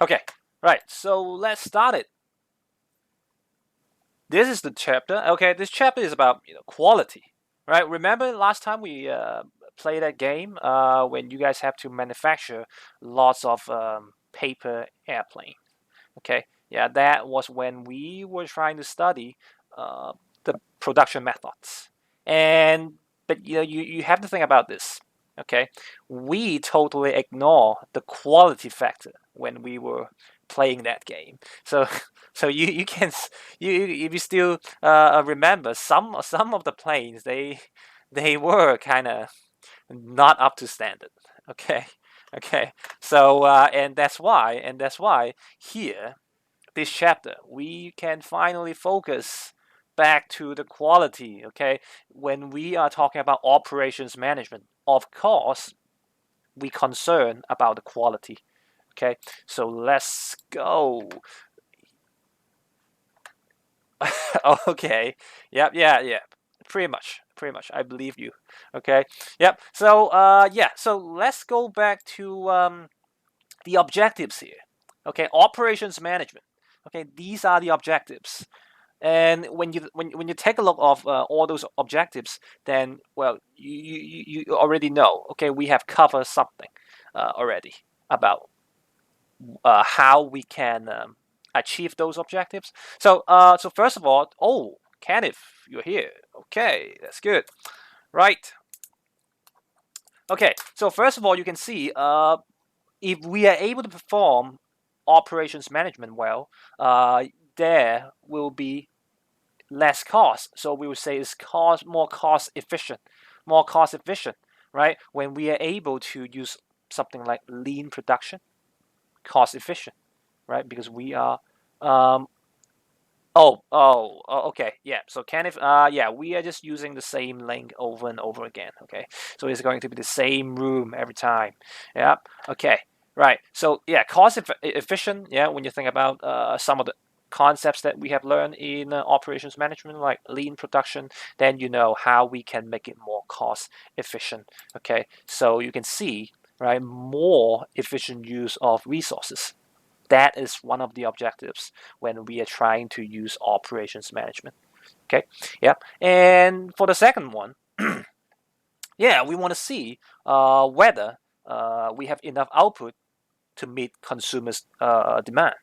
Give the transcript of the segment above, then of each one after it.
Okay, right. So let's start it. This is the chapter. Okay, this chapter is about quality, right? Remember last time we played that game when you guys have to manufacture lots of paper airplane. Okay, yeah, that was when we were trying to study uh, the production methods. And but you have to think about this. Okay, we totally ignore the quality factor when we were playing that game. So so you can you if you still remember some of the planes, they were kind of not up to standard. Okay, okay. So and that's why here this chapter we can finally focus back to the quality. Okay, when we are talking about operations management, of course we concern about the quality. Okay, so let's go. Okay, yep, yeah, pretty much I believe you. Okay, yep. So yeah, so let's go back to the objectives here. Okay, operations management. Okay, these are the objectives. And when you take a look of all those objectives, then well, you already know. Okay, we have covered something already about how we can achieve those objectives. So first of all, oh, Kenneth, you're here. Okay, that's good. Right. Okay. So first of all, you can see if we are able to perform operations management well, there will be less cost. So we would say it's more cost efficient, right? When we are able to use something like lean production, cost efficient, right? Because we are, um, okay, yeah. So Kenneth, yeah, we are just using the same link over and over again. Okay, so it's going to be the same room every time. Yeah. Okay. Right. So yeah, efficient. Yeah, when you think about some of the concepts that we have learned in operations management, like lean production, then you know how we can make it more cost efficient. Okay, so you can see, right, more efficient use of resources. That is one of the objectives when we are trying to use operations management. Okay, yeah. And for the second one, yeah, we want to see whether we have enough output to meet consumers' demand,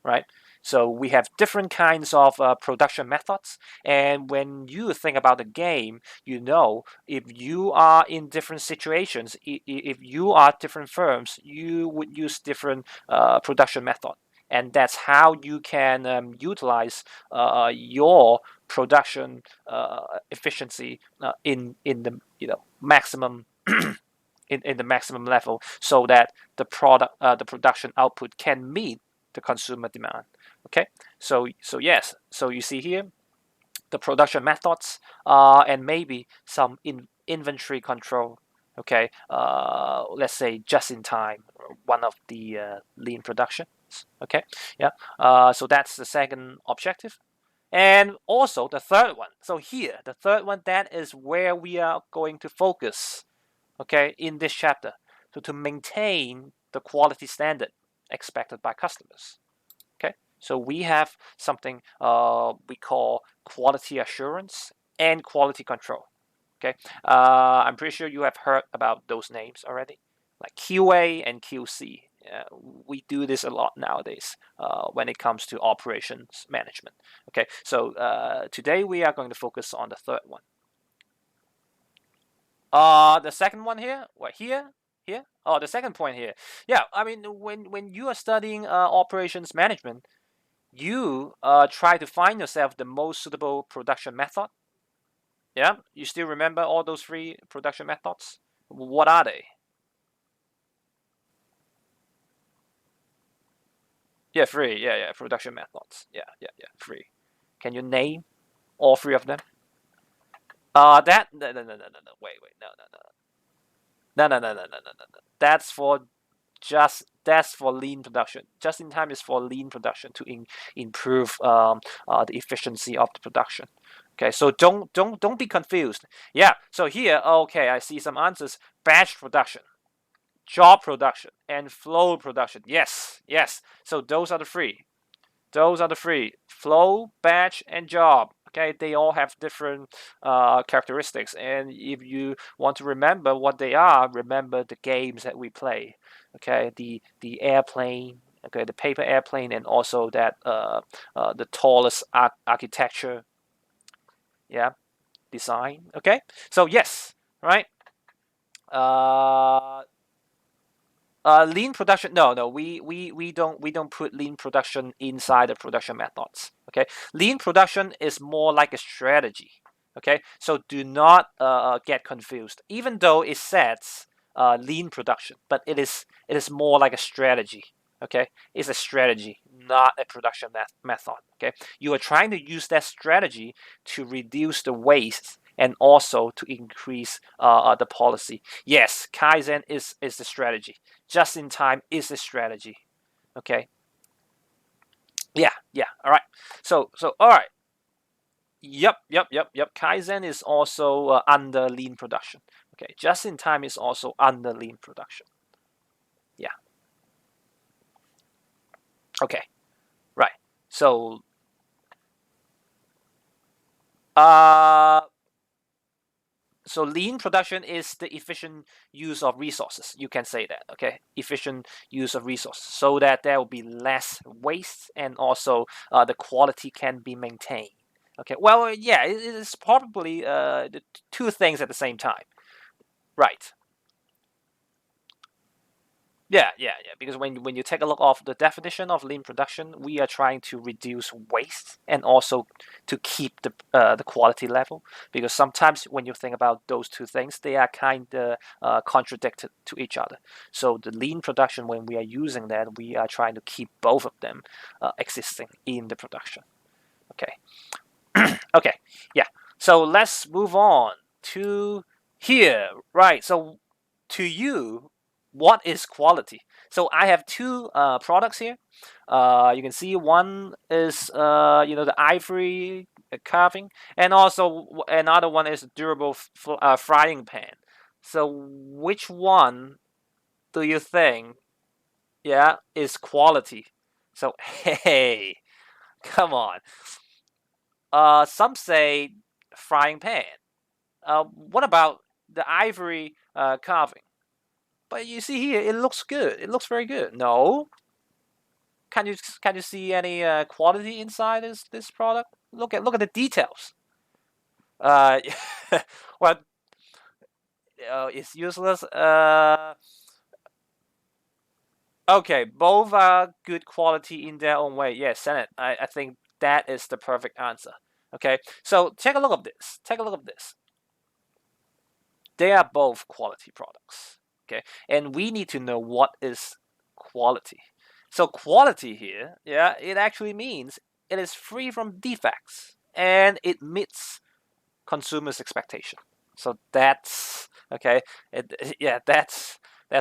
right? So we have different kinds of production methods, and when you think about the game, you know if you are in different situations, if you are different firms, you would use different production method, and that's how you can utilize your production efficiency in the maximum in the maximum level, so that the production output can meet the consumer demand. Okay, so yes, so you see here the production methods and maybe some inventory control. Okay, let's say just in time, one of the lean production. Okay, yeah. So that's the second objective. And also the third one. So here, the third one, that is where we are going to focus, okay, in this chapter. So to maintain the quality standard expected by customers. Okay, so we have something we call quality assurance and quality control. Okay, I'm pretty sure you have heard about those names already, like QA and QC. We do this a lot nowadays when it comes to operations management. Okay, so today we are going to focus on the third one. The second one here, what here, here? Oh, the second point here. Yeah, I mean, when you are studying operations management, you try to find yourself the most suitable production method. Yeah, you still remember all those three production methods? What are they? Yeah, three. Yeah, yeah, production methods. Yeah, yeah, yeah, three. Can you name all three of them? That no. Wait. No. That's for lean production. Just in time is for lean production to improve the efficiency of the production. Okay, so don't be confused. Yeah, so here, okay, I see some answers. Batch production. job production, and flow production. Yes, yes. So those are the three. Those are the three: flow, batch, and job. Okay, they all have different characteristics, and if you want to remember what they are, remember the games that we play. Okay, the airplane. Okay, the paper airplane, and also that the tallest architecture. Yeah, design. Okay, so yes, right. Uh, lean production. No, no, we don't put lean production inside the production methods. Okay, lean production is more like a strategy. Okay, so do not get confused. Even though it says lean production, but it is more like a strategy. Okay, it's a strategy, not a production method. Okay, you are trying to use that strategy to reduce the waste and also to increase the policy. Yes, Kaizen is the strategy. Just in time is a strategy. Okay. Yeah, yeah. All right. So all right. Yep. Kaizen is also under lean production. Okay. Just in time is also under lean production. Yeah. Okay. Right. So uh so lean production is the efficient use of resources. You can say that. Okay, efficient use of resources, so that there will be less waste and also the quality can be maintained. Okay, well, yeah, it is probably the two things at the same time. Right. Yeah. Because when you take a look of the definition of lean production, we are trying to reduce waste and also to keep the quality level. Because sometimes when you think about those two things, they are kind of contradicted to each other. So the lean production, when we are using that, we are trying to keep both of them existing in the production. Okay. Okay. Yeah. So let's move on to here. Right. So to you, what is quality? So I have two products here. You can see one is the ivory carving, and also another one is a durable frying pan. So which one do you think, yeah, is quality? So hey, come on. Some say frying pan. What about the ivory carving? But you see here, it looks good. It looks very good. No, can you see any quality inside this product? Look at the details. Uh, well, it's useless. Okay, both are good quality in their own way. Yes, Senate. I think that is the perfect answer. Okay, so take a look at this. Take a look at this. They are both quality products. Okay, and we need to know what is quality. So quality here, yeah, it actually means it is free from defects and it meets consumers' expectation. So that's okay. Yeah, that's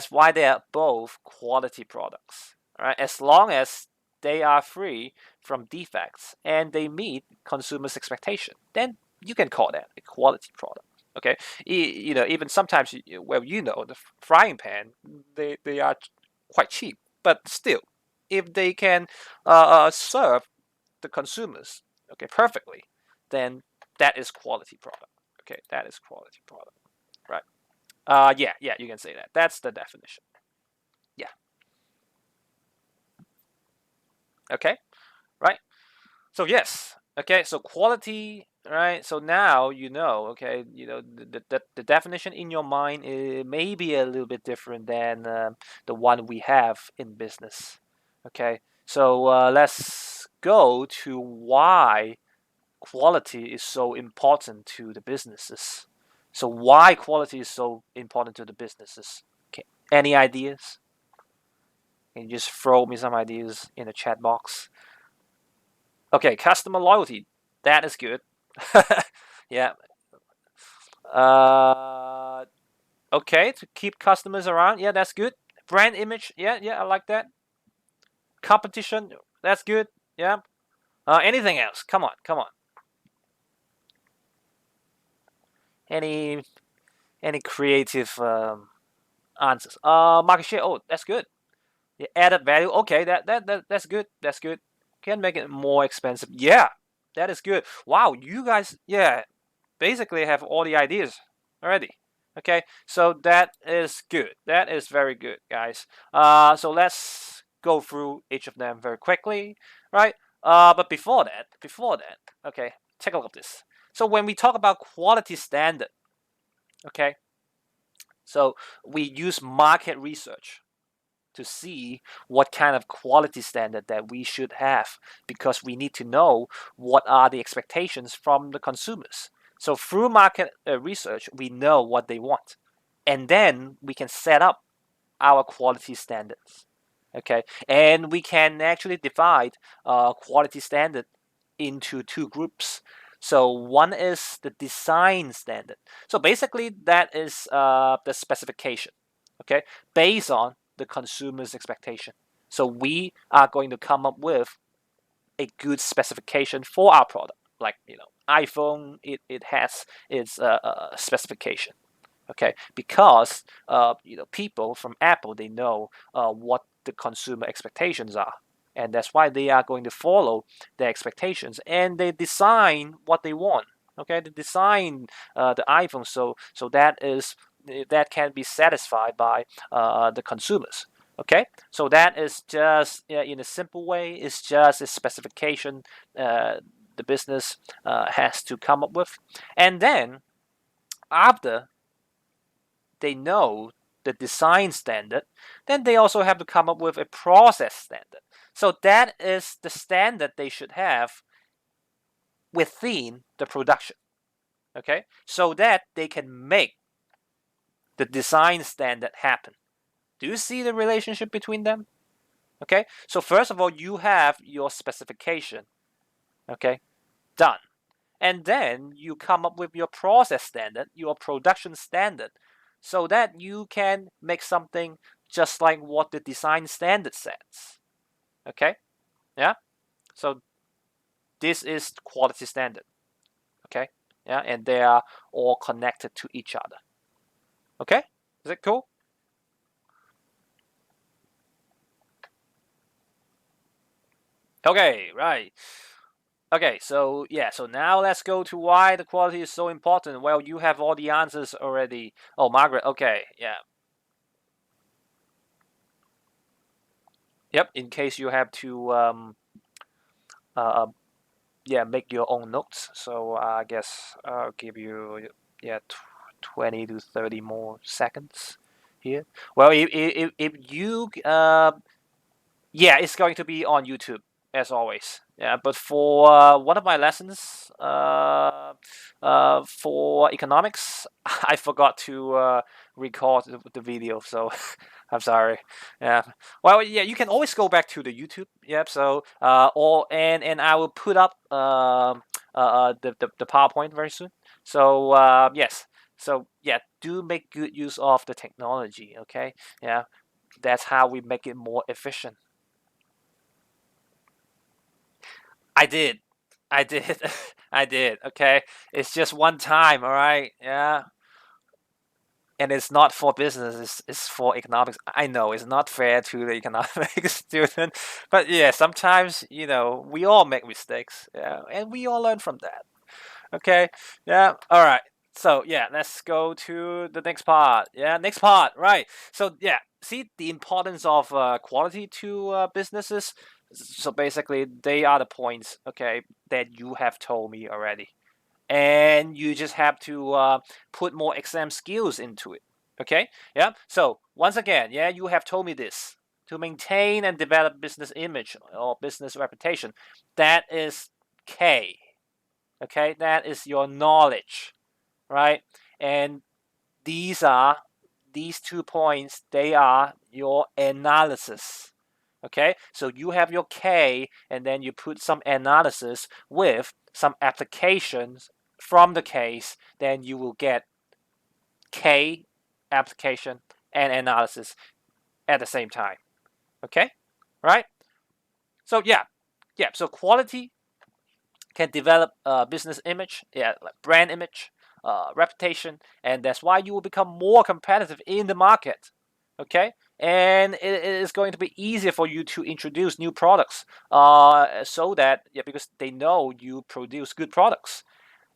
why they are both quality products. All right, as long as they are free from defects and they meet consumers' expectation, then you can call that a quality product. Okay, even sometimes, well, the frying pan, they are quite cheap, but still, if they can serve the consumers, okay, perfectly, then that is quality product. Okay, that is quality product. Right. Yeah, you can say that. That's the definition. Yeah. Okay. Right. So yes. Okay. So quality. Right. So now you know. Okay. The definition in your mind may be a little bit different than the one we have in business. Okay. So let's go to why quality is so important to the businesses. So why quality is so important to the businesses? Okay. Any ideas? Can you just throw me some ideas in the chat box? Okay, customer loyalty. That is good. Yeah. Uh, okay, to keep customers around. Yeah, that's good. Brand image. Yeah, I like that. Competition. That's good. Yeah. Anything else? Come on, come on. Any any creative answers. Market share. Oh, that's good. Yeah, added value. Okay, that's good. That's good. Can make it more expensive. Yeah, that is good. Wow, you guys, yeah, basically have all the ideas already. Okay, so that is good. That is very good, guys. So let's go through each of them very quickly, right? But before that, okay, take a look at this. So when we talk about quality standard, okay, so we use market research to see what kind of quality standard that we should have, because we need to know what are the expectations from the consumers. So through market research, we know what they want, and then we can set up our quality standards. Okay, and we can actually divide quality standard into two groups. So one is the design standard. So basically, that is the specification. Okay, based on the consumer's expectation. So we are going to come up with a good specification for our product. Like iPhone, it has its specification. Okay, because people from Apple, they know what the consumer expectations are, and that's why they are going to follow their expectations, and they design what they want. Okay, they design the iPhone so that can be satisfied by the consumers. Okay, so that is just in a simple way, it's just a specification the business has to come up with, and then after they know the design standard, then they also have to come up with a process standard. So that is the standard they should have within the production. Okay, so that they can make the design standard happen. Do you see the relationship between them? Okay, so first of all, you have your specification, okay, done. And then you come up with your process standard, your production standard, so that you can make something just like what the design standard says. Okay? Yeah? So this is quality standard. Okay? Yeah, and they are all connected to each other. Okay? Is it cool? Okay, right. Okay, so yeah, so now let's go to why the quality is so important. Well, you have all the answers already. Oh, Margaret, okay, yeah. Yep, in case you have to uh, yeah, make your own notes. So I guess I'll give you yeah 20 to 30 more seconds here. Well, if you yeah, it's going to be on YouTube as always. Yeah, but for one of my lessons for economics, I forgot to record the video, so I'm sorry. Yeah. Well, yeah, you can always go back to the YouTube. Yep. So or and I will put up the PowerPoint very soon. So yes. So yeah, do make good use of the technology. Okay. Yeah. That's how we make it more efficient. I did. I did. I did. Okay. It's just one time. All right. Yeah. And it's not for business. It's for economics. I know it's not fair to the economics student, but yeah, sometimes we all make mistakes. Yeah, and we all learn from that. Okay. Yeah. All right. So yeah, let's go to the next part. Yeah, next part. Right. So yeah, see the importance of quality to businesses. So basically, they are the points. Okay, that you have told me already, and you just have to put more exam skills into it. Okay. Yeah. So once again, yeah, you have told me this to maintain and develop business image or business reputation. That is K. Okay, that is your knowledge, right? And these are these 2 points, they are your analysis. Okay, so you have your K, and then you put some analysis with some applications from the case, then you will get K application and analysis at the same time. Okay, right? So yeah, so quality can develop a business image, yeah, like brand image, reputation, and that's why you will become more competitive in the market. Okay, and it is going to be easier for you to introduce new products, so that, yeah, because they know you produce good products.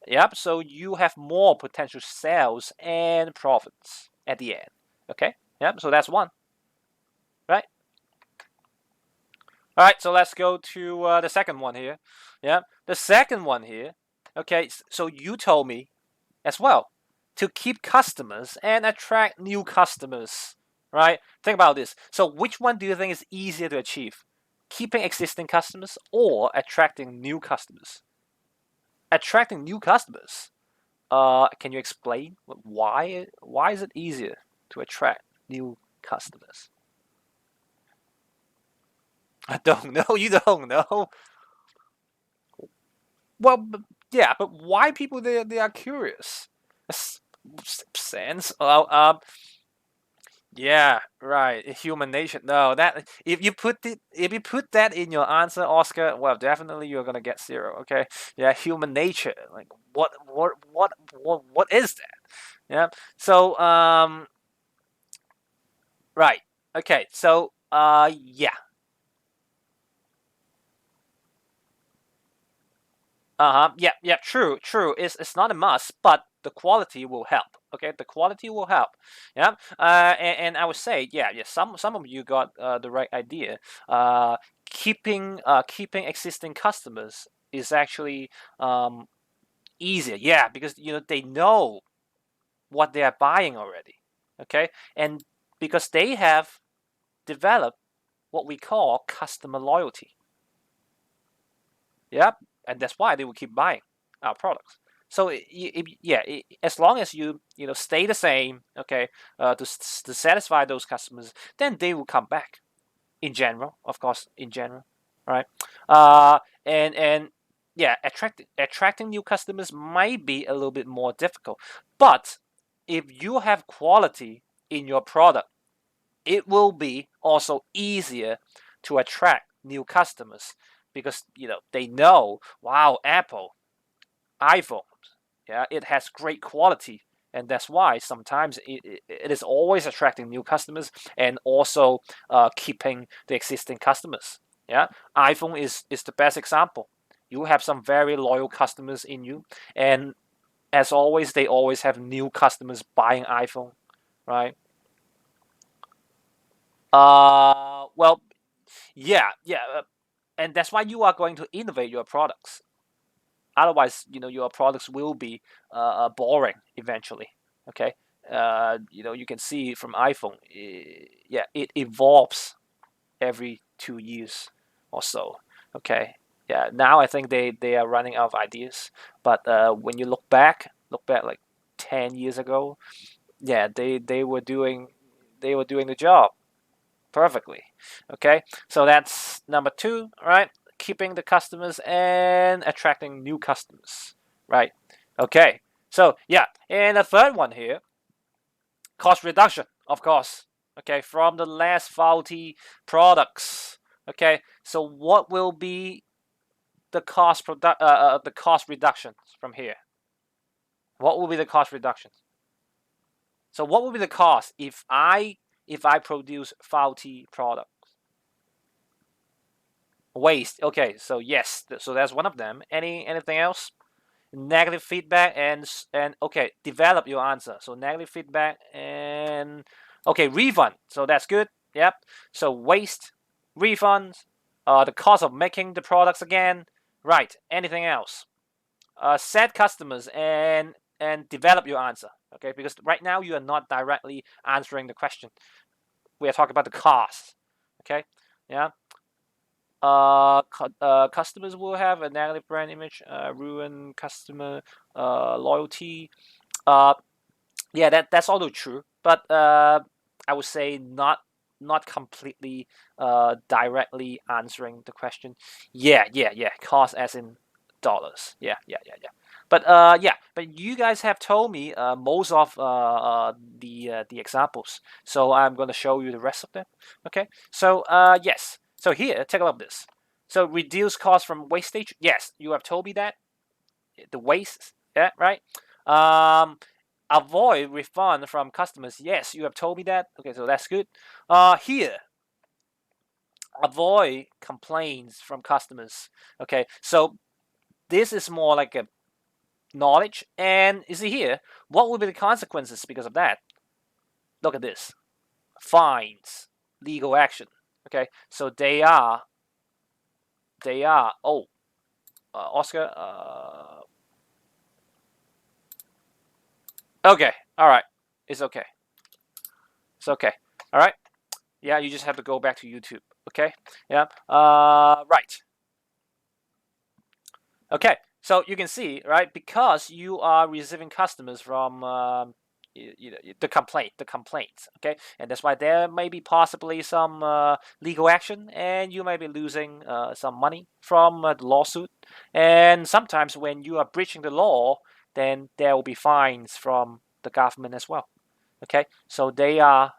Yep, so you have more potential sales and profits at the end. Okay, yep, so that's one, right? All right, so let's go to the second one here. Yeah, the second one here. Okay, so you told me as well to keep customers and attract new customers, right? Think about this. So, which one do you think is easier to achieve? Keeping existing customers or attracting new customers? Attracting new customers. Can you explain why? Why is it easier to attract new customers? I don't know. You don't know. Well, yeah, but why people they are curious? Sense. Well, yeah, right. Human nature. No, that if you put that in your answer, Oscar, well, definitely you're gonna get zero. Okay. Yeah, human nature. Like what is that? Yeah. So right. Okay. So yeah. Yeah, yeah, true, true. It's not a must, but the quality will help. Okay, the quality will help. Yeah. And I would say, yeah, yeah. Some of you got the right idea. Keeping existing customers is actually easier. Yeah, because they know what they are buying already. Okay, and because they have developed what we call customer loyalty. Yep, and that's why they will keep buying our products. So yeah, as long as you stay the same, okay, to satisfy those customers, then they will come back. In general, of course, in general, right? And yeah, attracting new customers might be a little bit more difficult, but if you have quality in your product, it will be also easier to attract new customers because they know, wow, Apple iPhone, yeah, it has great quality, and that's why sometimes it is always attracting new customers and also keeping the existing customers. Yeah, iPhone is the best example. You have some very loyal customers in you, and as always, they always have new customers buying iPhone, right? Well, yeah, yeah, and that's why you are going to innovate your products. Otherwise, your products will be boring eventually. Okay, you can see from iPhone, yeah, it evolves every 2 years or so. Okay, yeah. Now I think they are running out of ideas. But when you look back like 10 years ago, yeah, they were doing the job perfectly. Okay, so that's number two, right? Keeping the customers and attracting new customers, right? Okay, so yeah, and the third one here, cost reduction, of course. Okay, from the less faulty products. Okay, so what will be the cost reductions from here? What will be the cost reductions? So what will be the cost if I produce faulty product? Waste. Okay, so yes, so that's one of them. Anything else? Negative feedback and okay, develop your answer. So negative feedback and okay, refund. So that's good. Yep. So waste, refunds, the cost of making the products again. Right. Anything else? Set customers and develop your answer. Okay, because right now you are not directly answering the question. We are talking about the cost. Okay. Yeah. Customers will have a negative brand image, ruin customer loyalty. Uh, yeah, that's also true, but I would say not completely directly answering the question. Yeah, yeah, yeah. Cost as in dollars. Yeah, yeah, yeah, yeah. But yeah, but you guys have told me most of the examples, so I'm gonna show you the rest of them. Okay, so yes, so here, take a look at this. So reduce cost from wastage. Yes, you have told me that the waste. Yeah, right. Um, avoid refund from customers. Yes, you have told me that. Okay, so that's good. Here, avoid complaints from customers. Okay, so this is more like a knowledge. And you see here, what will be the consequences because of that? Look at this: fines, legal action. Okay, so they are. Oh, Oscar. Okay, all right, it's okay. It's okay. All right. Yeah, you just have to go back to YouTube. Okay. Yeah. Right. Okay. So you can see, right, because you are receiving customers from the complaints. Okay, and that's why there may be possibly some legal action, and you may be losing some money from the lawsuit. And sometimes when you are breaching the law, then there will be fines from the government as well. Okay, so they are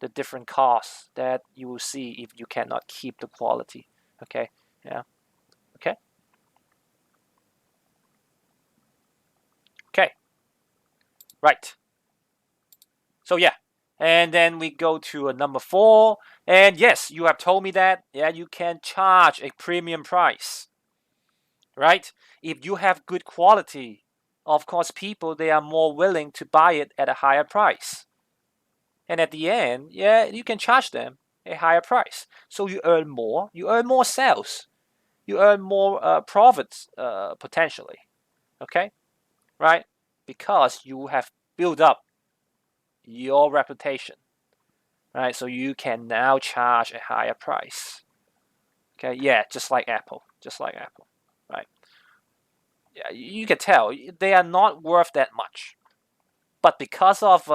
the different costs that you will see if you cannot keep the quality. Okay, yeah, okay, okay, right. So yeah, and then we go to number 4. And yes, you have told me that, yeah, you can charge a premium price, right? If you have good quality, of course, people, they are more willing to buy it at a higher price. And at the end, yeah, you can charge them a higher price. So you earn more sales, you earn more profits potentially. Okay, right? Because you have built up your reputation, right? So you can now charge a higher price. Okay, yeah, just like Apple, right? Yeah, you can tell they are not worth that much, but because of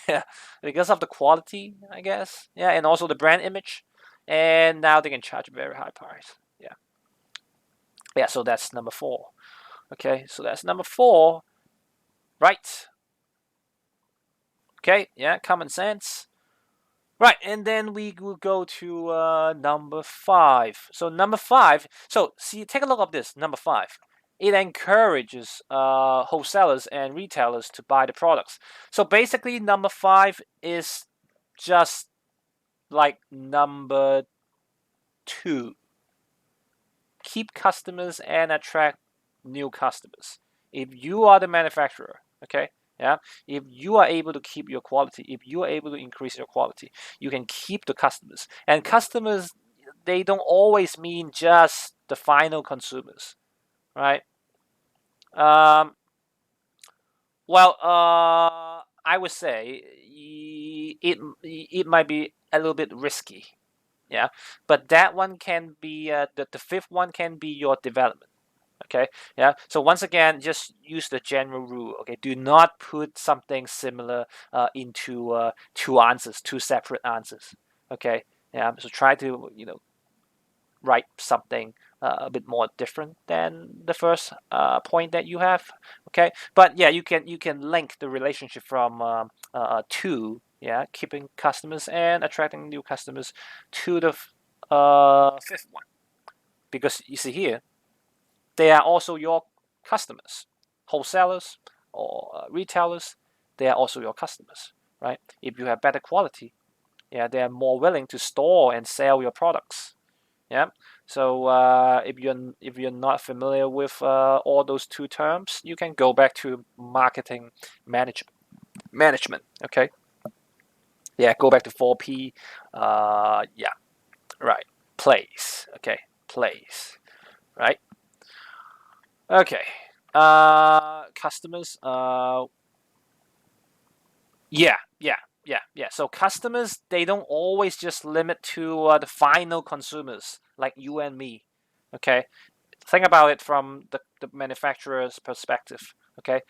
yeah, because of the quality, I guess, yeah, and also the brand image, and now they can charge a very high price. Yeah, yeah. So that's number 4. Okay, so that's number 4, right? Okay, yeah, common sense. Right, and then we will go to number 5. So number 5. So see, take a look at this. Number 5. It encourages wholesalers and retailers to buy the products. So basically, number 5 is just like number 2. Keep customers and attract new customers. If you are the manufacturer, okay, yeah, if you are able to keep your quality, if you are able to increase your quality, you can keep the customers. And customers, they don't always mean just the final consumers, right? Um, well, I would say it might be a little bit risky, yeah, but that one can be the 5th one can be your development. Okay, yeah, so once again, just use the general rule. Okay, do not put something similar into two separate answers. Okay, yeah, so try to write something a bit more different than the first point that you have. Okay, but yeah, you can link the relationship from to, yeah, keeping customers and attracting new customers to the 5th one, because you see here, they are also your customers, wholesalers or retailers. They are also your customers, right? If you have better quality, yeah, they are more willing to store and sell your products. Yeah. So if you're not familiar with all those 2 terms, you can go back to marketing management. Okay. Yeah. Go back to 4P. Yeah. Right. Place. Okay. Place. Right. Okay. Customers. Yeah, yeah, yeah, yeah. So customers, they don't always just limit to the final consumers like you and me. Okay. Think about it from the manufacturer's perspective. Okay.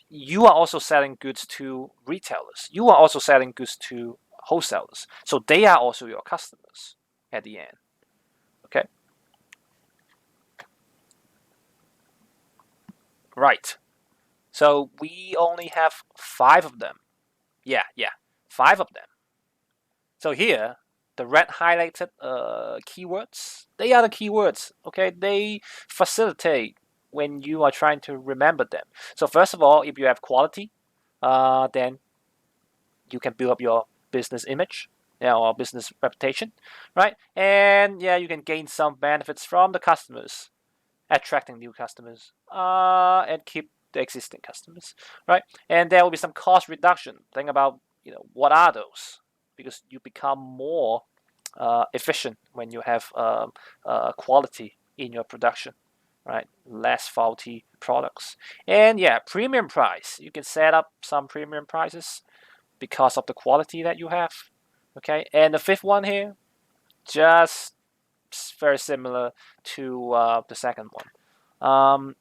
You are also selling goods to retailers. You are also selling goods to wholesalers. So they are also your customers at the end. Okay. Right. So we only have 5 of them. Yeah, yeah. 5 of them. So here, the red highlighted keywords, they are the keywords. Okay, they facilitate when you are trying to remember them. So first of all, if you have quality, then you can build up your business image, yeah, or business reputation, right? And yeah, you can gain some benefits from the customers, attracting new customers, and keep the existing customers, right? And there will be some cost reduction. Think about, what are those? Because you become more efficient when you have quality in your production, right? Less faulty products. And yeah, premium price. You can set up some premium prices because of the quality that you have. Okay, and the fifth one here, just very similar to the second one.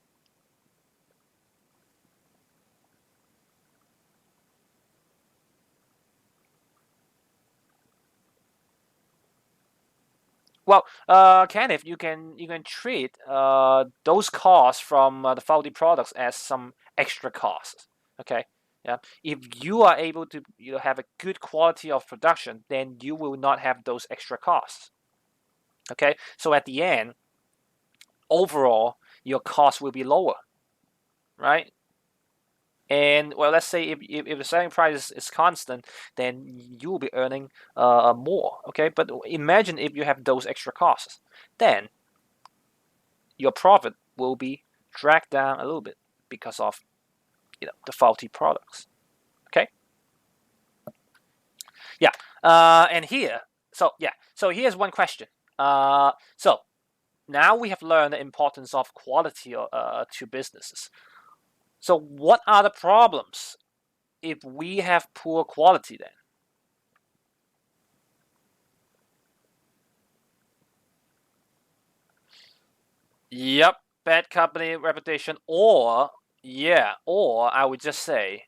Well, Kenneth, you can treat those costs from the faulty products as some extra costs. Okay, yeah. If you are able to have a good quality of production, then you will not have those extra costs. Okay, so at the end, overall, your cost will be lower, right? And well, let's say if the selling price is constant, then you will be earning more. Okay, but imagine if you have those extra costs, then your profit will be dragged down a little bit because of the faulty products. Okay, yeah, and here, so here's one question. So now we have learned the importance of quality to businesses. So what are the problems if we have poor quality then? Yep, bad company reputation, or yeah, or I would just say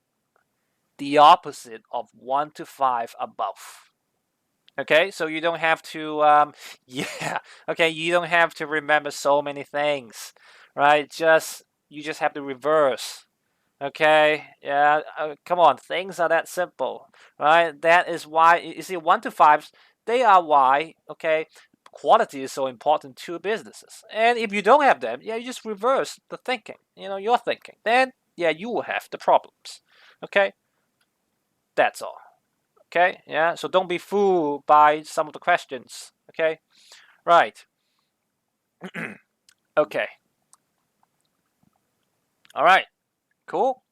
the opposite of 1 to 5 above. Okay, so you don't have to, yeah, okay, you don't have to remember so many things, right? You just have to reverse. Okay, yeah, come on, things are that simple, right? That is why you see 1 to 5s. They are why. Okay, quality is so important to businesses, and if you don't have them, yeah, you just reverse the thinking. Your thinking. Then yeah, you will have the problems. Okay, that's all. Okay, yeah. So don't be fooled by some of the questions. Okay, right. Okay, all right, cool.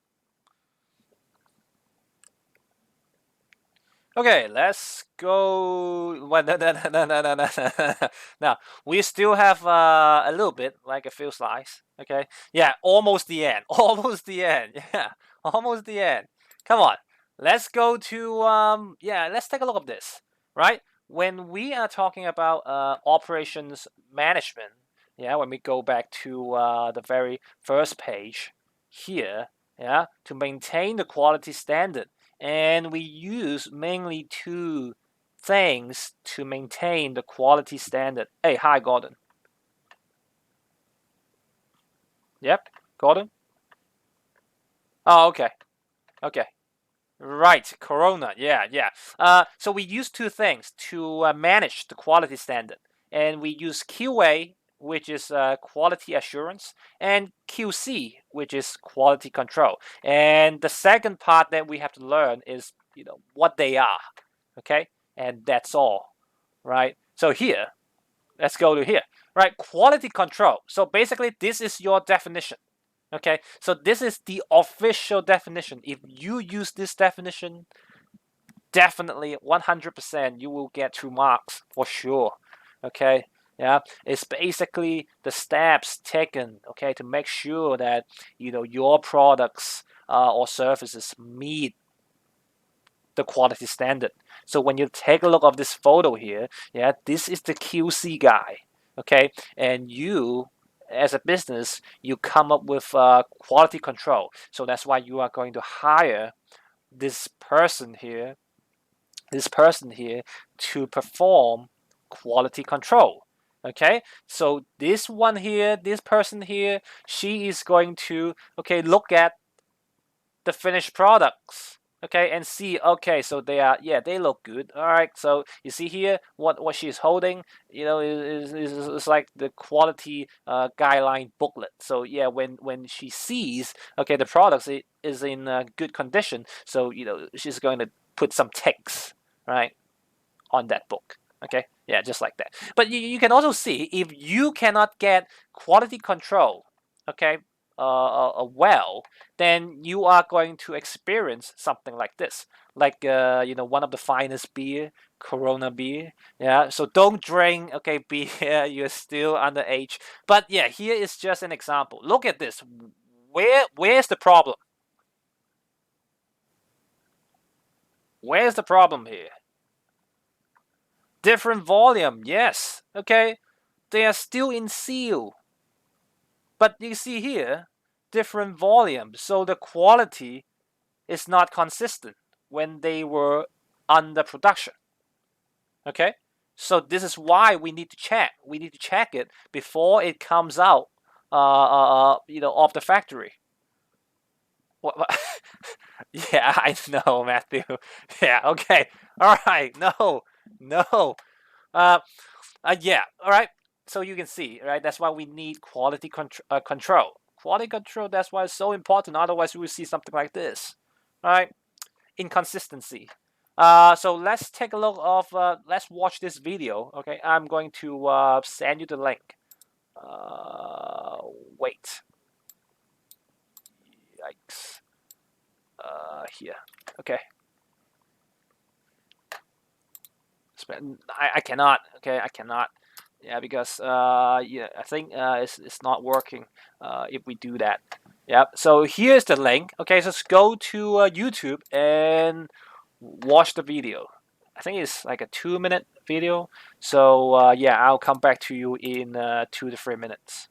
Okay, let's go. Well, no, no, no, no, no, no, no. Now we still have a little bit, like a few slides. Okay, yeah, almost the end. Almost the end. Yeah, almost the end. Come on, let's go to yeah. Let's take a look at this. Right, when we are talking about operations management, yeah, when we go back to the very first page here, yeah, to maintain the quality standard, and we use mainly two things to maintain the quality standard. Hey, hi, Gordon. Yep, Gordon. Oh, okay, okay. Right, Corona. Yeah, yeah. So we use two things to manage the quality standard, and we use QA, which is quality assurance, and QC, which is quality control. And the second part that we have to learn is what they are. Okay, and that's all. Right. So here, let's go to here. Right, quality control. So basically, this is your definition. Okay, so this is the official definition. If you use this definition, definitely 100% you will get 2 marks for sure. Okay, yeah, it's basically the steps taken, okay, to make sure that your products or services meet the quality standard. So when you take a look of this photo here, yeah, this is the QC guy, okay, and you as a business, you come up with quality control. So that's why you are going to hire this person here, to perform quality control. Okay, so this one here, this person here, she is going to look at the finished products. okay, and see, okay, so they are, yeah, they look good. All right, so you see here what she's holding, is like the quality guideline booklet. So yeah, when she sees, okay, the products is in good condition, so she's going to put some ticks, right, on that book. Okay, yeah, just like that. But you can also see, if you cannot get quality control, okay, well, then you are going to experience something like this, like one of the finest beer, Corona beer. Yeah, so don't drink, okay, beer. You're still underage. But yeah, here is just an example. Look at this. Where's the problem? Where's the problem here? Different volume, yes. Okay, they are still in seal, but you see here, different volume. So the quality is not consistent when they were under production. Okay, so this is why we need to check. We need to check it before it comes out, of the factory. What? Yeah, I know, Matthew. Yeah, okay. All right. No, no. Uh, yeah, all right. So you can see, right? That's why we need quality control. Quality control, that's why it's so important. Otherwise, we will see something like this, all right? Inconsistency. So let's take a look of, let's watch this video, okay? I'm going to send you the link. Uh, Wait. Yikes. Here. Okay. I cannot. Okay, I cannot. Yeah, because yeah, I think it's not working if we do that. Yep. So here's the link. Okay, so let's go to YouTube and watch the video. I think it's like a 2-minute video. So yeah, I'll come back to you in 2 to 3 minutes.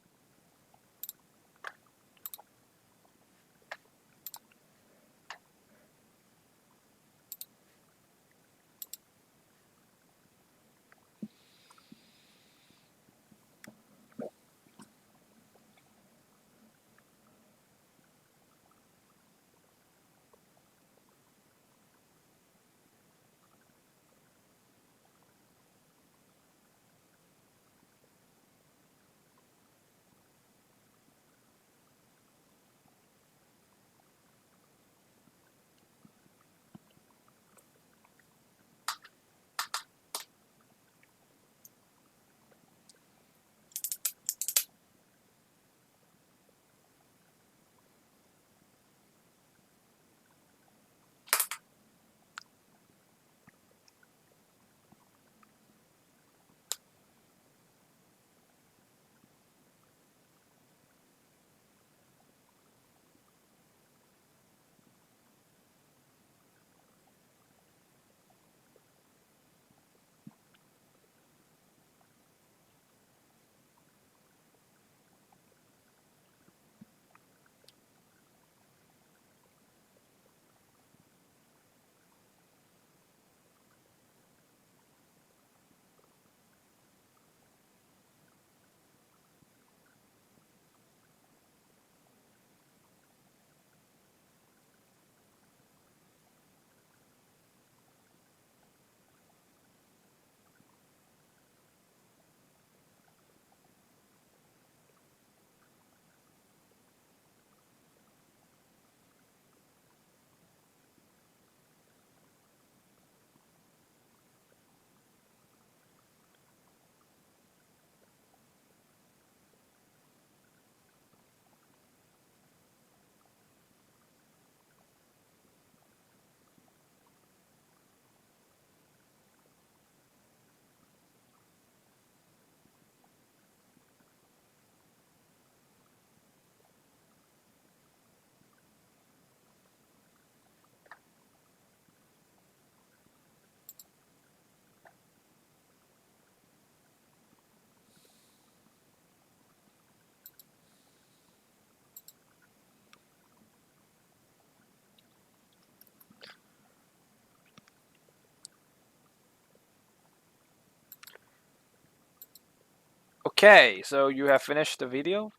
Okay, so you have finished the video.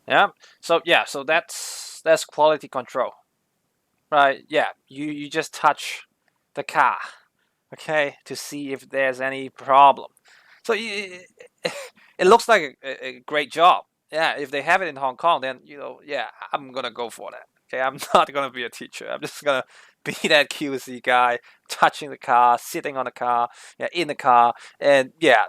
Yeah. So yeah, so that's quality control, right? Yeah, you just touch the car, okay, to see if there's any problem. So it looks like a great job. Yeah, if they have it in Hong Kong, then yeah, I'm gonna go for that. Okay, I'm not gonna be a teacher. I'm just gonna be that QC guy, touching the car, sitting on the car, yeah, in the car, and yeah,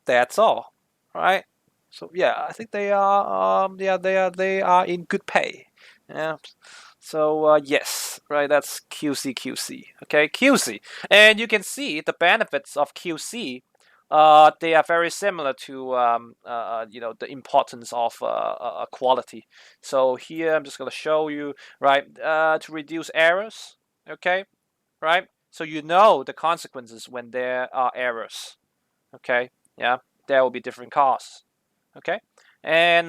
that's all, right? So yeah, I think they are yeah, they are in good pay. Yeah. So yes, right, that's QC. Okay, QC, and you can see the benefits of QC. They are very similar to the importance of quality. So here I'm just gonna show you, right, to reduce errors. Okay, right. So you know the consequences when there are errors. Okay, yeah, there will be different costs. Okay, and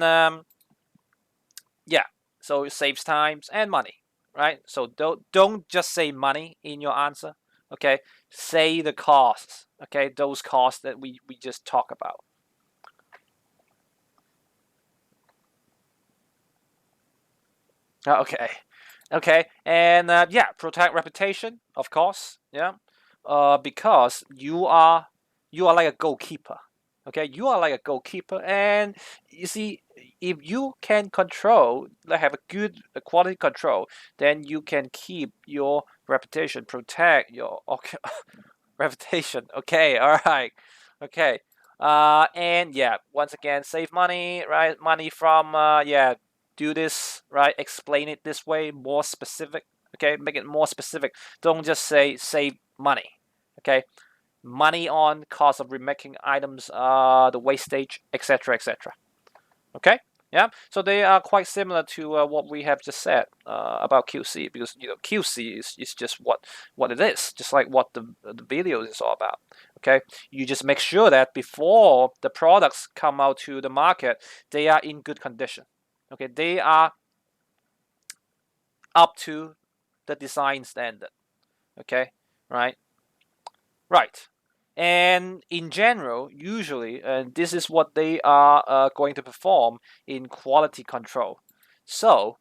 yeah, so it saves times and money, right? So don't just say money in your answer. Okay, say the costs. Okay, those costs that we just talk about. Okay, okay, and yeah, protect reputation, of course. Yeah, because you are like a goalkeeper. Okay, you are like a goalkeeper, and you see, if you can control, like have a good quality control, then you can keep your reputation, protect your reputation. Okay, all right, okay. And yeah, once again, save money, right? Money from yeah, do this, right? Explain it this way, more specific. Okay, make it more specific. Don't just say save money. Okay, money on cost of remaking items, the wastage, etc., etc. Okay, yeah. So they are quite similar to what we have just said about QC, because QC is just what it is, just like what the video is all about. Okay, you just make sure that before the products come out to the market, they are in good condition. Okay, they are up to the design standard. Okay, right. Right. And in general, usually, this is what they are going to perform in quality control. So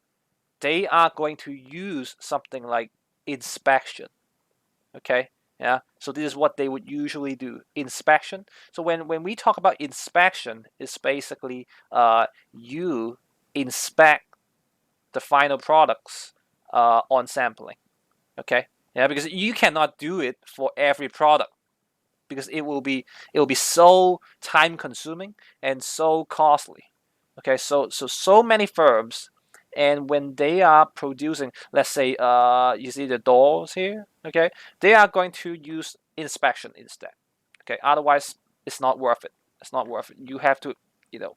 they are going to use something like inspection. Okay. Yeah. So this is what they would usually do. Inspection. So when we talk about inspection, it's basically you inspect the final products on sampling. Okay. Yeah, because you cannot do it for every product, because it will be so time consuming and so costly. Okay, so many firms, and when they are producing, let's say, you see the doors here. Okay, they are going to use inspection instead. Okay, otherwise it's not worth it. It's not worth it. You have to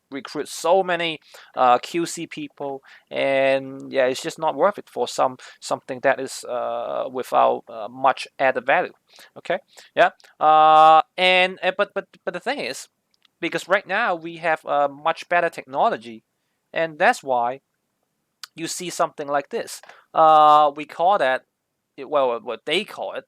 recruit so many QC people, and yeah, it's just not worth it for something that is without much added value. Okay, yeah, but the thing is, because right now we have much better technology, and that's why you see something like this. We call that, well, what they call it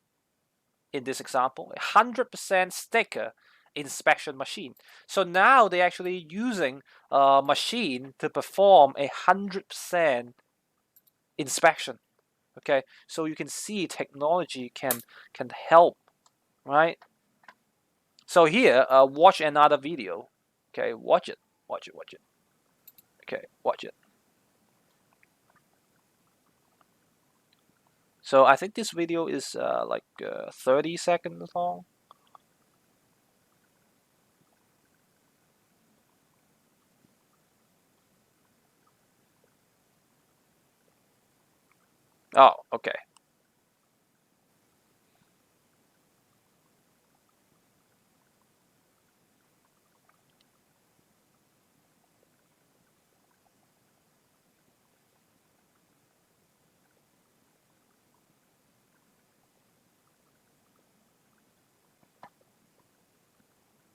in this example, 100% sticker inspection machine. So now they're actually using a machine to perform 100% inspection. Okay, so you can see technology can help, right? So here, watch another video. Okay, watch it, watch it. Okay, watch it. So I think this video is like 30 seconds long. Oh, okay.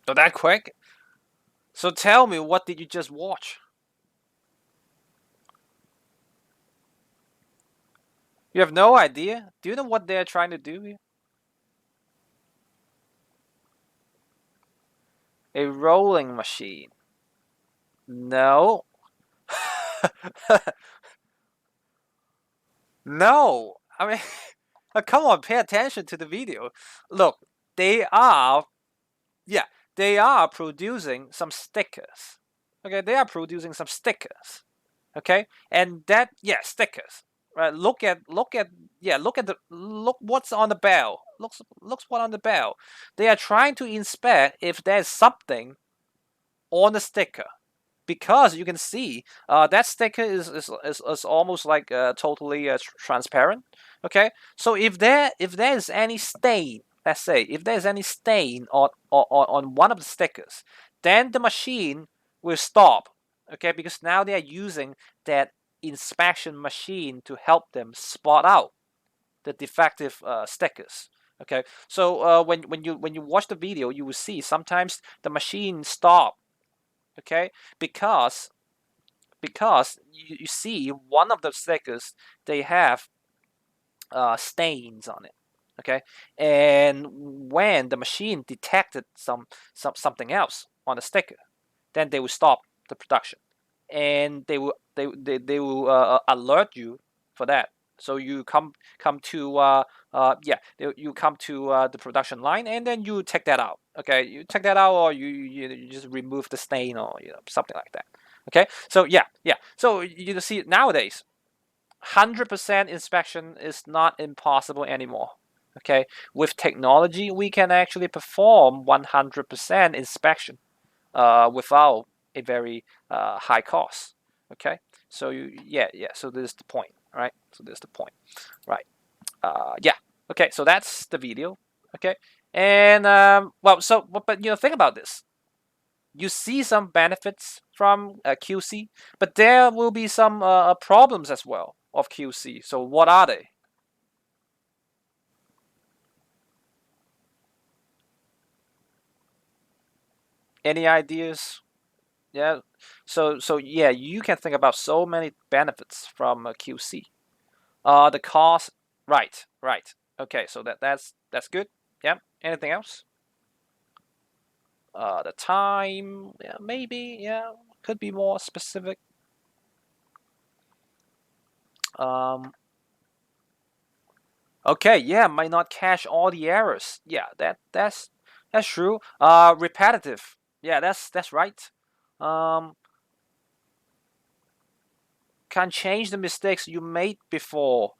So that quick? So tell me, what did you just watch? You have no idea? Do you know what they're trying to do here? A rolling machine. No. No, I mean, come on, pay attention to the video. Look, they are, yeah, they are producing some stickers. Okay, they are producing some stickers. Okay, and that, yeah, stickers. Right, look what's on the bell. Looks what on the bell. They are trying to inspect if there's something on the sticker, because you can see that sticker is almost like totally transparent. Okay, so if there is any stain, let's say if there's any stain on one of the stickers, then the machine will stop. Okay, because now they are using that inspection machine to help them spot out the defective stickers. Okay, so when you watch the video, you will see sometimes the machine stop. Okay, because you see one of the stickers, they have stains on it. Okay, and when the machine detected something else on the sticker, then they will stop the production, and they will alert you for that. So you come to you come to the production line, and then you take that out. Okay, you take that out, or you just remove the stain, or something like that. Okay, so yeah. So you see nowadays, 100% inspection is not impossible anymore. Okay, with technology, we can actually perform 100% inspection without a very high cost. Okay, so yeah. So this is the point, right? So this is the point, right? Yeah. Okay, so that's the video. Okay, and well, so but think about this. You see some benefits from QC, but there will be some problems as well of QC. So what are they? Any ideas? Yeah. So yeah, you can think about so many benefits from QC. The cost, right. Okay, so that's good. Yeah. Anything else? The time, yeah, maybe, yeah, could be more specific. Um, okay, yeah, might not catch all the errors. Yeah, that's true. Repetitive. Yeah, that's right. Um, can change the mistakes you made before.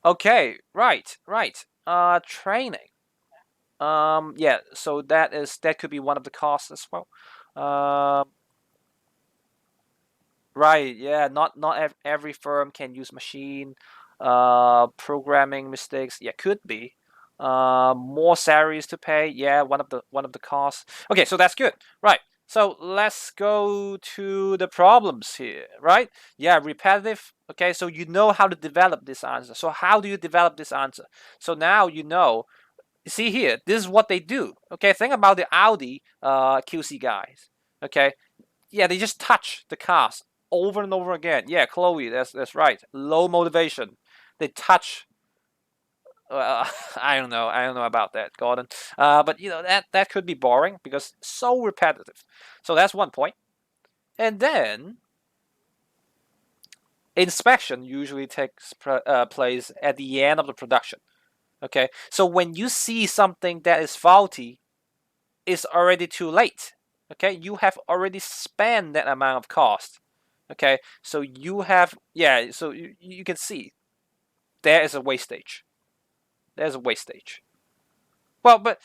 Okay, right. Training. Yeah, so that could be one of the costs as well. Um, right, yeah, not every firm can use machine. Programming mistakes, yeah, could be. More salaries to pay, yeah, one of the costs. Okay, so that's good. Right. So let's go to the problems here, right? Yeah, repetitive. Okay, so you know how to develop this answer. So how do you develop this answer? So now you see here, this is what they do. Okay, think about the Audi QC guys. Okay, yeah, they just touch the cars over and over again. Yeah, Chloe, that's right. Low motivation. They touch. I don't know about that, Gordon. But that could be boring because it's so repetitive. So that's one point. And then inspection usually takes place at the end of the production. Okay, so when you see something that is faulty, it's already too late. Okay, you have already spent that amount of cost. Okay, so you have, yeah, so you can see there is a wastage. There's a wastage. Well, but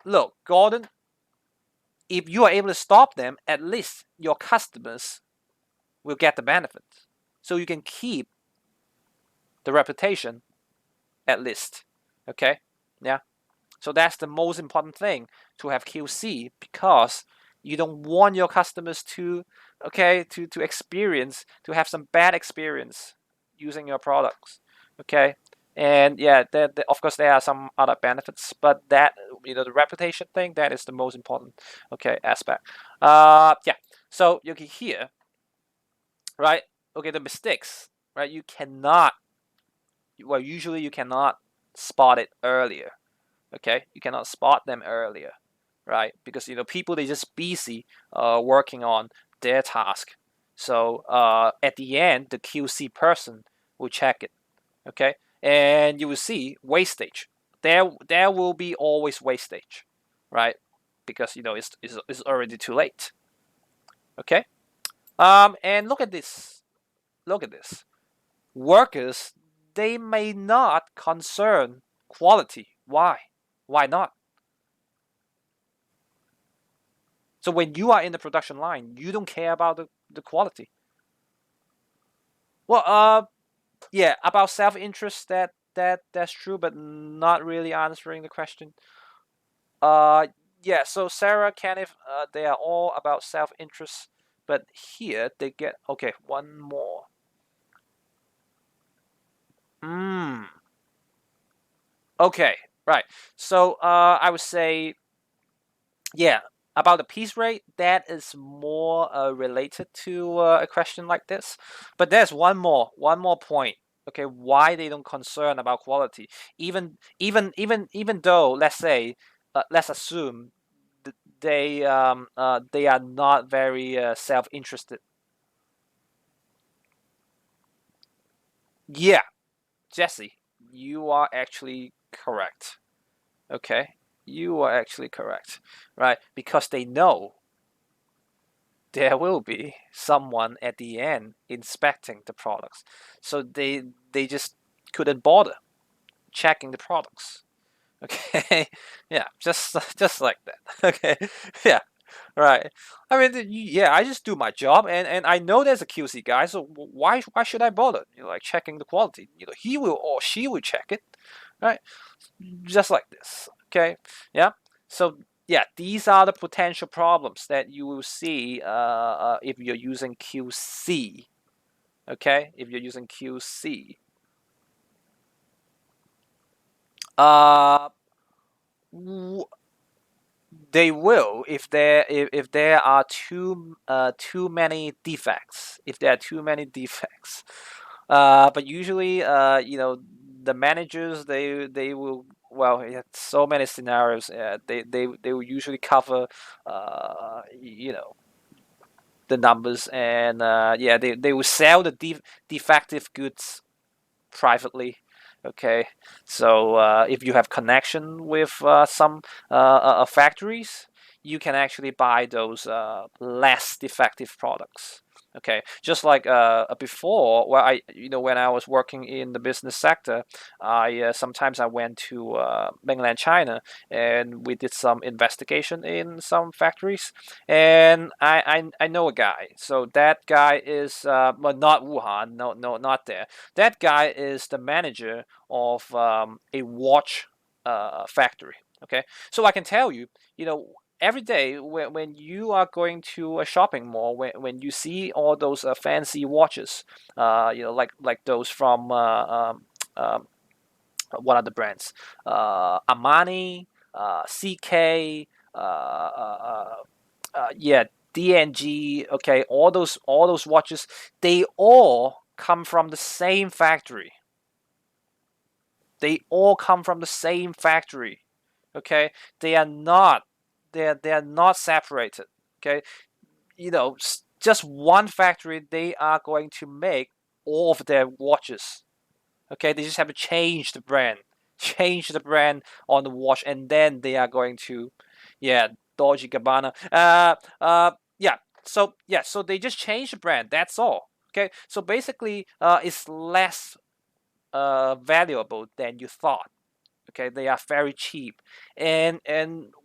look, Gordon, if you are able to stop them, at least your customers will get the benefit. So you can keep the reputation at least. Okay, yeah. So that's the most important thing, to have QC, because you don't want your customers to, okay, to experience, to have some bad experience using your products. Okay, and yeah, of course there are some other benefits, but that, the reputation thing, that is the most important, okay, aspect. Yeah. So you can hear, right? Okay, the mistakes, right? You cannot, well, usually you cannot spot it earlier. Okay, you cannot spot them earlier, right? Because people, they just busy working on their task. So at the end, the QC person will check it. Okay, and you will see wastage. There will be always wastage, right? Because it's already too late. Okay. And look at this. Look at this. Workers, they may not concern quality. Why? Why not? So when you are in the production line, you don't care about the quality. Well, yeah, about self-interest, that's true, but not really answering the question. Uh, yeah. So Sarah, Kenneth, they are all about self-interest, but here they get okay. One more. Hmm. Okay. Right. So I would say, yeah, about the piece rate, that is more related to a question like this. But there's one more point. Okay, why they don't concern about quality, even though, let's say, let's assume they are not very self-interested. Yeah, Jesse, you are actually correct. Okay, you are actually correct, right? Because they know there will be someone at the end inspecting the products, so they just couldn't bother checking the products. Okay, yeah, just like that. Okay, yeah, right. I mean, yeah, I just do my job, and I know there's a QC guy, so why should I bother? Like checking the quality. He will or she will check it, right? Just like this. Okay, yeah. So yeah, these are the potential problems that you will see if you're using QC. Okay, if you're using QC, uh, they will if there are too many defects. If there are too many defects, but usually the managers they will, well, so many scenarios. They will usually cover the numbers, and yeah, they will sell the defective goods privately. Okay, so if you have connection with some factories, you can actually buy those less defective products. Okay, just like before, well, when I was working in the business sector, I sometimes I went to mainland China, and we did some investigation in some factories, and I know a guy. So that guy is well, not Wuhan, no, not there. That guy is the manager of a watch factory. Okay, so I can tell you, every day when you are going to a shopping mall, when you see all those fancy watches, like those from what are the brands? Armani, CK, yeah, DNG. Okay, all those watches, they all come from the same factory. They all come from the same factory. Okay, they are not they are not separated. Okay, just one factory, they are going to make all of their watches. Okay, they just have to change the brand on the watch, and then they are going to, yeah, Dolce Gabbana. Yeah. So they just change the brand. That's all. Okay, so basically, it's less valuable than you thought. Okay, they are very cheap, and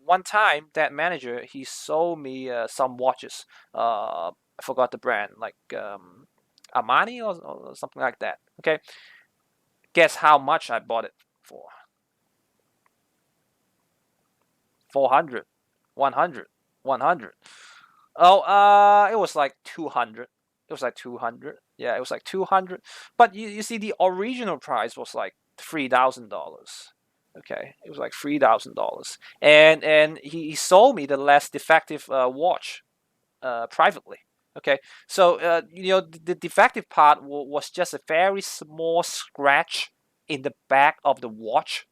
one time that manager, he sold me some watches. I forgot the brand, like Armani or something like that. Okay, guess how much I bought it for? 400, 100, 100. Oh, it was like 200. It was like 200. Yeah, it was like 200. But you see, the original price was like $3,000. Okay, it was like $3,000, and he sold me the less defective watch privately. Okay, so the defective part was just a very small scratch in the back of the watch,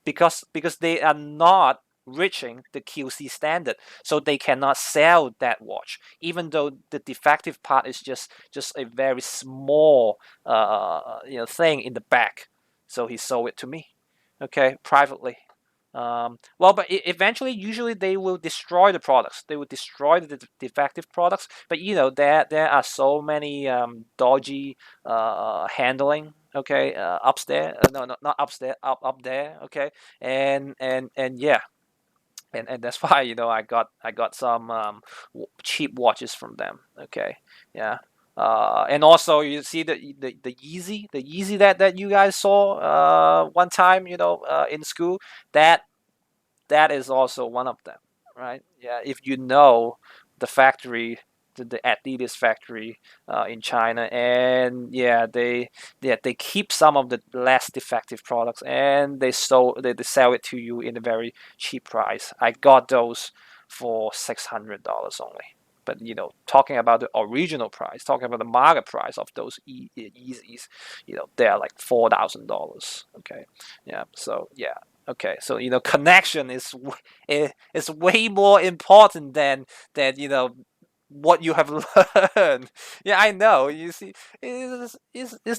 because they are not reaching the QC standard, so they cannot sell that watch, even though the defective part is just a very small thing in the back. So he sold it to me, okay, privately. Well, but eventually, usually they will destroy the products. They will destroy the defective products. But there are so many dodgy handling. Okay, upstairs. No, not upstairs. Up there. Okay, and yeah, and that's why I got some cheap watches from them. Okay, yeah. And also you see the Yeezy that you guys saw one time in school, that that is also one of them, right? Yeah, if you know the factory, the Adidas factory in China, and they keep some of the less defective products, and they sell it to you in a very cheap price. I got those for $600 only. But talking about the original price, talking about the market price of those Yeezys, they are like $4,000. Okay, yeah. So yeah, okay, so connection is way more important than what you have learned. Yeah, I know. You see, is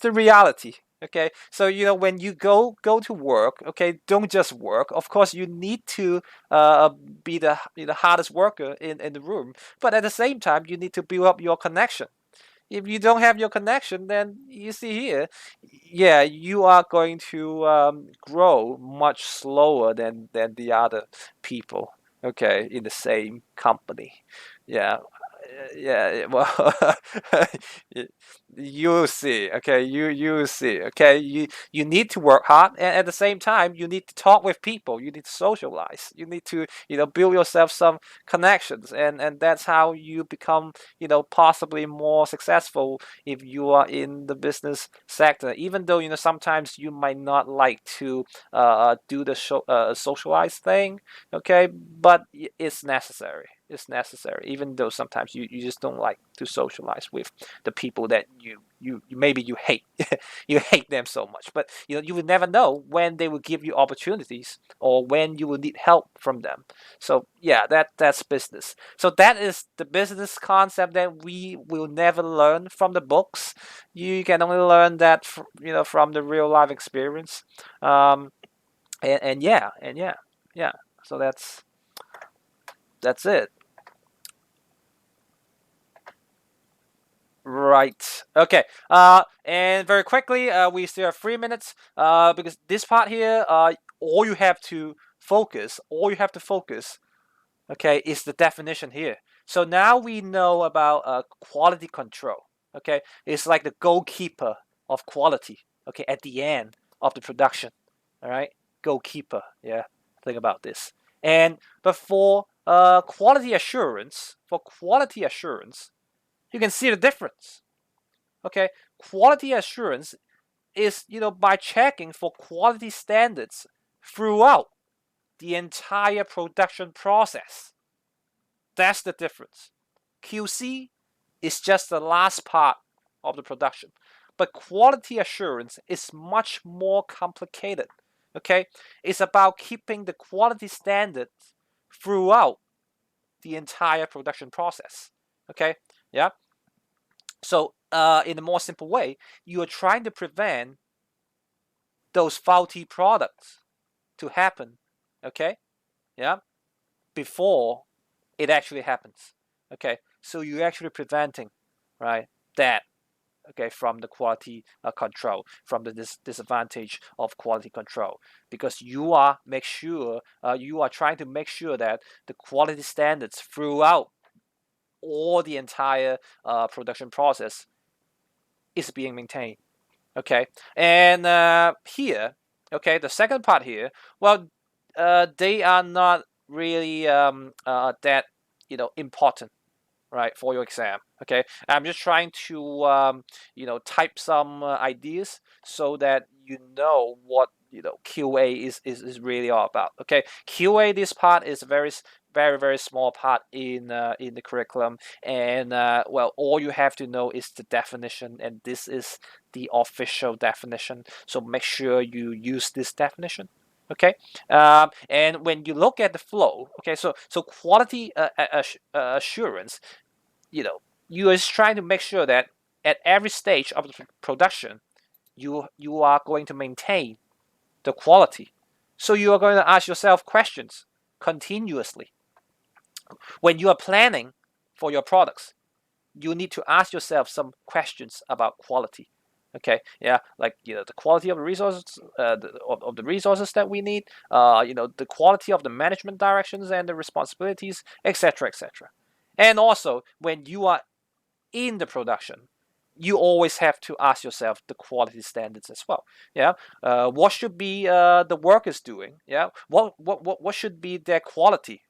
the reality. Okay, so when you go to work, okay, don't just work. Of course, you need to uh, be the hardest worker in the room, but at the same time, you need to build up your connection. If you don't have your connection, then you see here, yeah, you are going to grow much slower than the other people. Okay, in the same company. Yeah, yeah. Well, you see. Okay, you see. Okay, you need to work hard, and at the same time, you need to talk with people. You need to socialize. You need to build yourself some connections, and that's how you become possibly more successful if you are in the business sector. Even though sometimes you might not like to do the socialize thing, okay, but it's necessary. It's necessary, even though sometimes you just don't like to socialize with the people that you maybe you hate. You hate them so much, but you will never know when they will give you opportunities or when you will need help from them. So yeah, that's business. So that is the business concept that we will never learn from the books. You can only learn that from the real life experience. Um, and yeah, yeah. So that's it. Right. Okay. And very quickly, we still have 3 minutes. Because this part here, all you have to focus, okay, is the definition here. So now we know about quality control. Okay, it's like the goalkeeper of quality. Okay, at the end of the production. All right, goalkeeper. Yeah, think about this. And but for quality assurance, you can see the difference. Okay, quality assurance is by checking for quality standards throughout the entire production process. That's the difference. QC is just the last part of the production, but quality assurance is much more complicated. Okay, it's about keeping the quality standards throughout the entire production process. Okay, yeah. So, in a more simple way, you are trying to prevent those faulty products to happen. Okay, yeah, before it actually happens. Okay, so you're actually preventing, right, that, okay, from the quality control, from the disadvantage of quality control, because you are trying to make sure that the quality standards throughout all the entire production process is being maintained. Okay, and here, okay, the second part here, well, they are not really that important, right, for your exam. Okay, I'm just trying to type some ideas so that what QA is really all about. Okay, QA, this part is very very small part in the curriculum, and well, all you have to know is the definition, and this is the official definition, so make sure you use this definition. Okay, and when you look at the flow, okay, so quality assurance, you know, you are trying to make sure that at every stage of the production, you are going to maintain the quality. So you are going to ask yourself questions continuously. When you are planning for your products, you need to ask yourself some questions about quality. Okay, yeah, like the quality of the resources, of the resources that we need, the quality of the management directions and the responsibilities, etc., etc. And also, when you are in the production, you always have to ask yourself the quality standards as well. Yeah, what should be the workers doing? Yeah, what should be their quality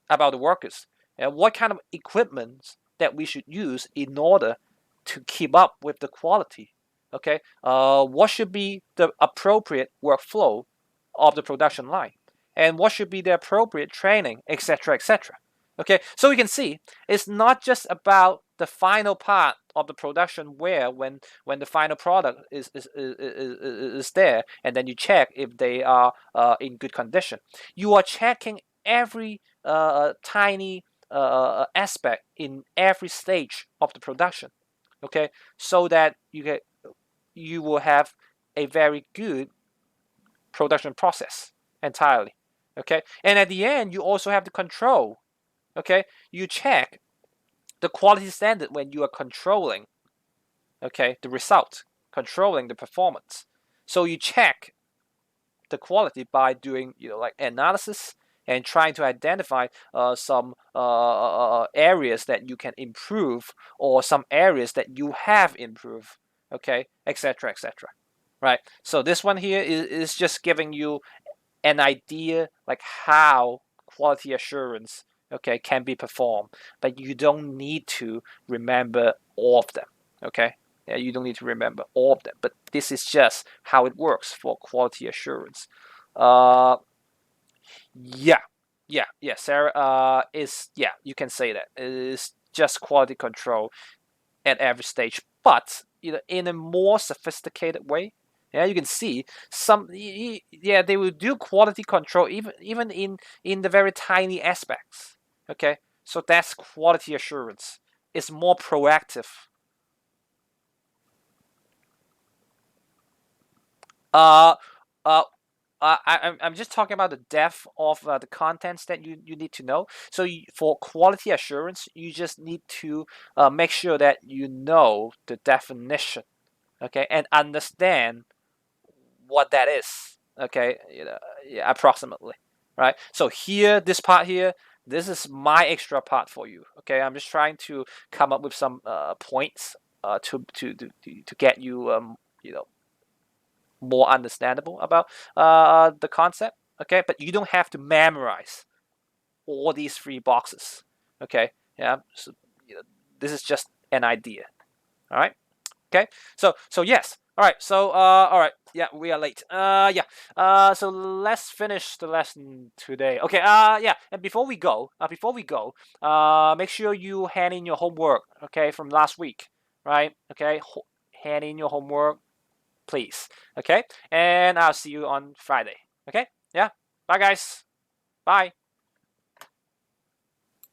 about the workers, and what kind of equipment that we should use in order to keep up with the quality. Okay, what should be the appropriate workflow of the production line, and what should be the appropriate training, etc., etc. Okay, so you can see it's not just about the final part of the production where when the final product is there, and then you check if they are in good condition. You are checking every tiny aspect in every stage of the production. Okay, so that you will have a very good production process entirely. Okay, and at the end you also have the control. Okay, you check the quality standard when you are controlling, okay, the result, controlling the performance. So you check the quality by doing like analysis and trying to identify some areas that you can improve, or some areas that you have improved, okay, etc., etc. Right, so this one here is just giving you an idea like how quality assurance, okay, can be performed, but you don't need to remember all of them. Okay, yeah, you don't need to remember all of them, but this is just how it works for quality assurance. uh yeah, yeah, Sarah, is, yeah, you can say that it is just quality control at every stage, but in a more sophisticated way. Yeah, you can see some. Yeah, they will do quality control even in the very tiny aspects. Okay, so that's quality assurance. It's more proactive. Uh, uh, I'm just talking about the depth of the contents that you need to know. So for quality assurance, you just need to make sure that you know the definition, okay, and understand what that is, okay, yeah, approximately, right? So here, this part here, this is my extra part for you, okay? I'm just trying to come up with some points to get you more understandable about the concept, okay? But you don't have to memorize all these three boxes, okay? Yeah, so, this is just an idea, all right? Okay, so yes. All right. So all right. Yeah, we are late. Yeah. So let's finish the lesson today. Okay. Yeah. And before we go, make sure you hand in your homework. Okay, from last week, right? Okay. Hand in your homework, please. Okay. And I'll see you on Friday. Okay. Yeah. Bye, guys. Bye.